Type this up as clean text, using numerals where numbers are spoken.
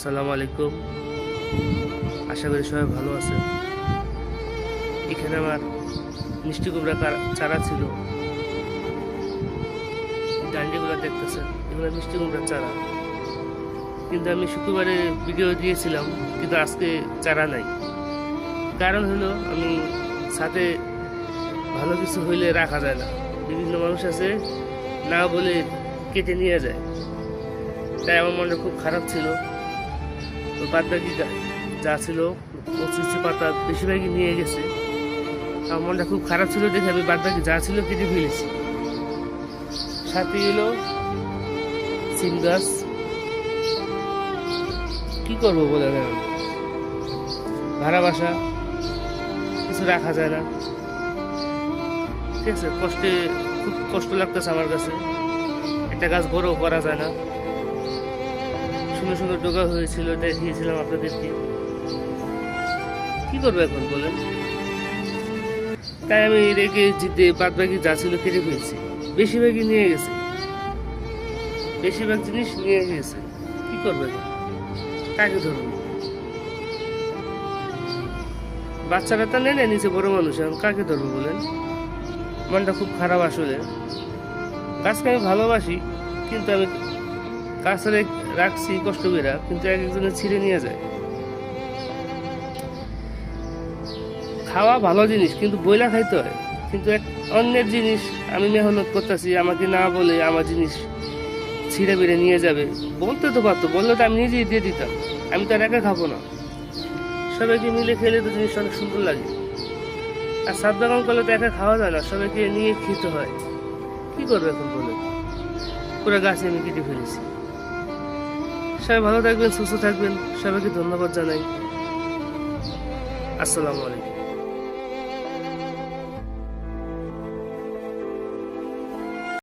আসসালামু আলাইকুম। আশা করি সবাই ভালো আছে। এখানে আমার মিষ্টি কুমড়া চারা ছিল, ডান্ডিগুলো দেখতেছেন, এগুলো মিষ্টি কুমড়ার চারা। কিন্তু আমি শুক্রবারে ভিডিও দিয়েছিলাম, কিন্তু আজকে চারা নাই। কারণ হলো আমি সাথে ভালো কিছু হইলে রাখা যায় না, বিভিন্ন মানুষ আছে না বলে কেটে নিয়ে যায়। তাই আমার মনটা খুব খারাপ ছিল। বাদ বাকি যা ছিল কচি পাতা বেশিরভাগই নিয়ে গেছে। আমার মনটা খুব খারাপ ছিল দেখে আমি বাদ বাকি যা ছিল কেটে ফেলেছি। সাথে এলো সিম গাছ। কি করবো বলে ভাড়া বাসা, কিছু রাখা যায় না। ঠিক আছে, খুব কষ্ট লাগতেছে আমার কাছে। একটা গাছ বড় করা যায় না। সুন্দর সুন্দর ডোকা হয়েছিল, দেখিয়েছিলাম আপনাদেরকে। কি করবো এখন বলেন? তাই আমি রেখে জিতে বাদ বাকি যা ছিল কেটে ফেলছি। বেশিরভাগই নিয়ে গেছে, বেশিরভাগ জিনিস নিয়ে গেছে। কি করবো এখন? কাকে ধরবো? বাচ্চারা তো নেই, নিচে বড় মানুষ, এখন কাকে ধরবো বলেন? মনটা খুব খারাপ আসলে। গাছকে আমি ভালোবাসি, কিন্তু আমি গাছ রাখছি কষ্ট করে, কিন্তু এক একজনের ছিঁড়ে নিয়ে যায়। খাওয়া ভালো জিনিস, কিন্তু বইলা খাইতে হয়। কিন্তু এক অন্যের জিনিস আমি মেহনত করতেছি, আমাকে না বলে আমার জিনিস ছিঁড়ে বেড়ে নিয়ে যাবে। বলতে তো পারতো, বললে তো আমি নিজেই দিয়ে দিতাম। আমি তো আর একা খাবো না, সবাইকে মিলে খেলে তো জিনিসটা অনেক সুন্দর লাগে। আর সাত বাগান করলে তো একা খাওয়া যায় না, সবাইকে নিয়ে খেতে হয়। কি করবো এখন বলে? পুরো গাছে আমি কেটে ফেলেছি। সবাই ভালো থাকবেন, সুস্থ থাকবেন। সবাইকে ধন্যবাদ জানাই। আসসালামু আলাইকুম।